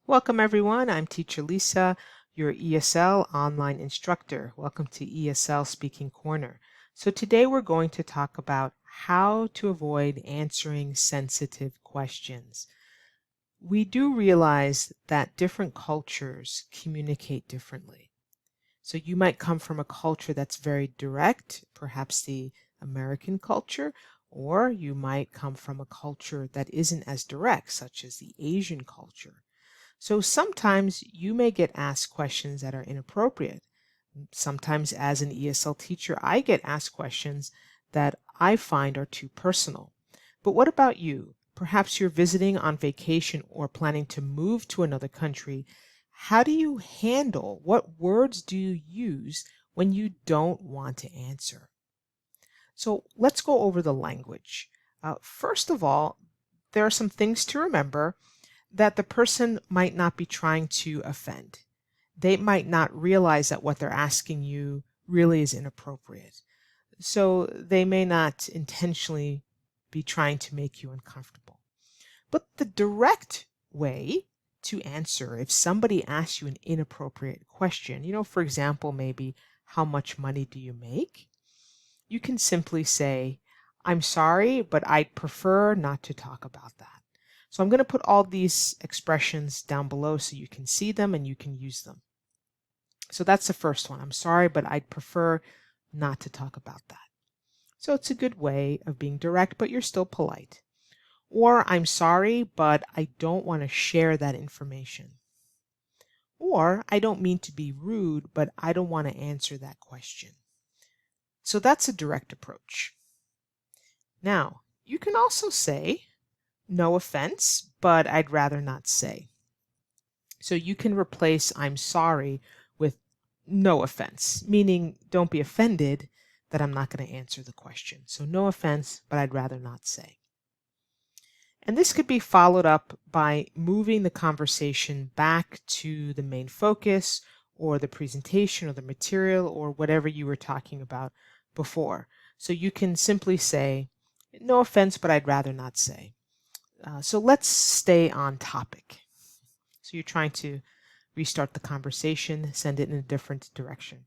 Welcome everyone, I'm Teacher Lisa, your ESL online instructor. Welcome to ESL Speaking Corner. So today we're going to talk about how to avoid answering sensitive questions. We do realize that different cultures communicate differently. So you might come from a culture that's very direct, perhaps the American culture, or you might come from a culture that isn't as direct, such as the Asian culture. So sometimes you may get asked questions that are inappropriate. Sometimes as an ESL teacher, I get asked questions that I find are too personal. But what about you? Perhaps you're visiting on vacation or planning to move to another country. How do you handle, what words do you use when you don't want to answer? So let's go over the language. First of all, there are some things to remember that the person might not be trying to offend. They might not realize that what they're asking you really is inappropriate. So they may not intentionally be trying to make you uncomfortable. But the direct way to answer if somebody asks you an inappropriate question, for example, maybe how much money do you make? You can simply say, I'm sorry, but I'd prefer not to talk about that. So I'm going to put all these expressions down below so you can see them and you can use them. So that's the first one. I'm sorry, but I'd prefer not to talk about that. So it's a good way of being direct, but you're still polite. Or I'm sorry, but I don't want to share that information. Or I don't mean to be rude, but I don't want to answer that question. So that's a direct approach. Now, you can also say, no offense, but I'd rather not say. So you can replace I'm sorry with no offense, meaning don't be offended that I'm not going to answer the question. So no offense, but I'd rather not say. And this could be followed up by moving the conversation back to the main focus or the presentation or the material or whatever you were talking about before. So you can simply say, no offense, but I'd rather not say. So let's stay on topic. So you're trying to restart the conversation, send it in a different direction.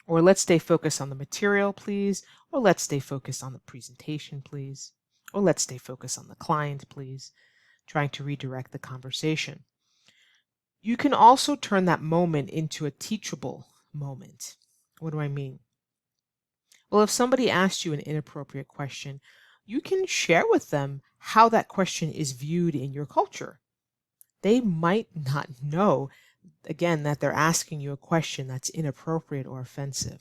Or let's stay focused on the material, please. Or let's stay focused on the presentation, please. Or let's stay focused on the client, please. Trying to redirect the conversation. You can also turn that moment into a teachable moment. What do I mean? Well, if somebody asks you an inappropriate question, you can share with them how that question is viewed in your culture. They might not know, again, that they're asking you a question that's inappropriate or offensive.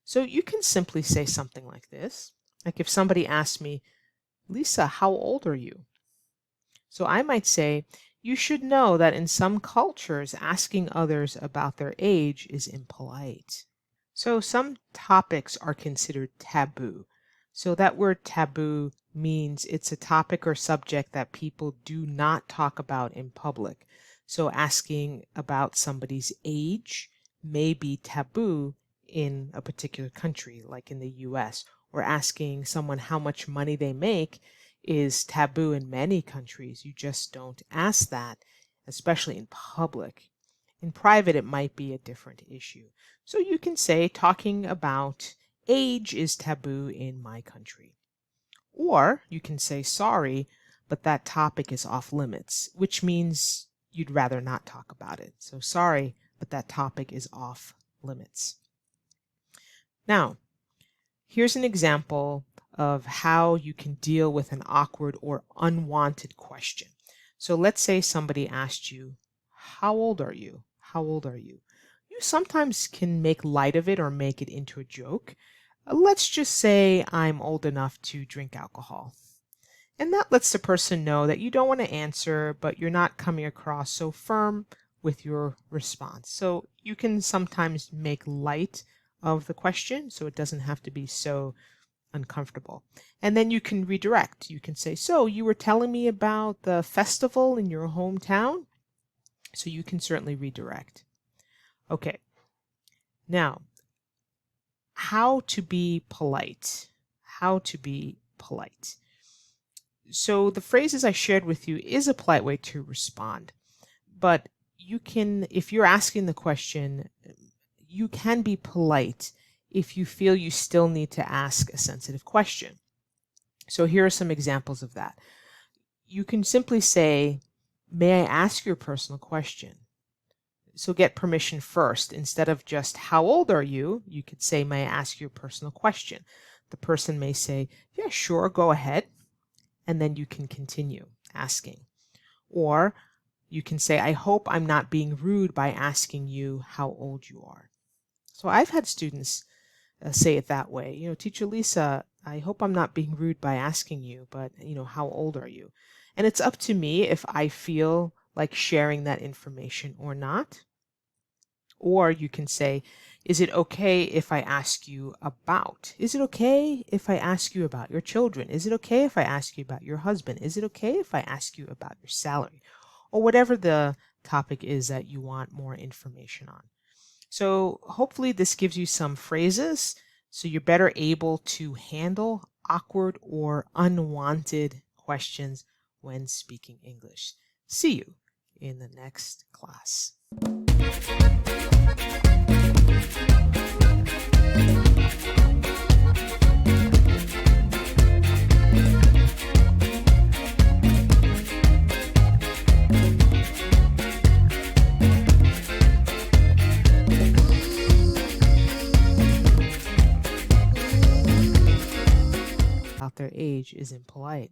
So you can simply say something like this. Like if somebody asks me, Lisa, how old are you? So I might say, you should know that in some cultures, asking others about their age is impolite. So some topics are considered taboo. So that word taboo means it's a topic or subject that people do not talk about in public. So asking about somebody's age may be taboo in a particular country, like in the US, or asking someone how much money they make is taboo in many countries. You just don't ask that, especially in public. In private, it might be a different issue. So you can say talking about age is taboo in my country. Or you can say sorry, but that topic is off limits, which means you'd rather not talk about it. So sorry, but that topic is off limits. Now, here's an example of how you can deal with an awkward or unwanted question. So let's say somebody asked you, how old are you? How old are you? You sometimes can make light of it or make it into a joke. Let's just say I'm old enough to drink alcohol. And that lets the person know that you don't want to answer, but you're not coming across so firm with your response. So you can sometimes make light of the question, so it doesn't have to be so uncomfortable. And then you can redirect. You can say, so you were telling me about the festival in your hometown? So you can certainly redirect. Okay. Now, how to be polite. How to be polite. So the phrases I shared with you is a polite way to respond. But you can, if you're asking the question, you can be polite if you feel you still need to ask a sensitive question. So here are some examples of that. You can simply say, "May I ask you a personal question?" So get permission first. Instead of just, "How old are you?" you could say, "May I ask you a personal question?" The person may say, "Yeah, sure, go ahead." And then you can continue asking. Or you can say, "I hope I'm not being rude by asking you how old you are." So I've had students say it that way. "Teacher Lisa, I hope I'm not being rude by asking you, but, how old are you?" And it's up to me if I feel like sharing that information or not. Or you can say, "Is it okay if I ask you about?" Is it okay if I ask you about your children? Is it okay if I ask you about your husband? Is it okay if I ask you about your salary? Or whatever the topic is that you want more information on. So hopefully this gives you some phrases so you're better able to handle awkward or unwanted questions when speaking English. See you in the next class. About their age is impolite.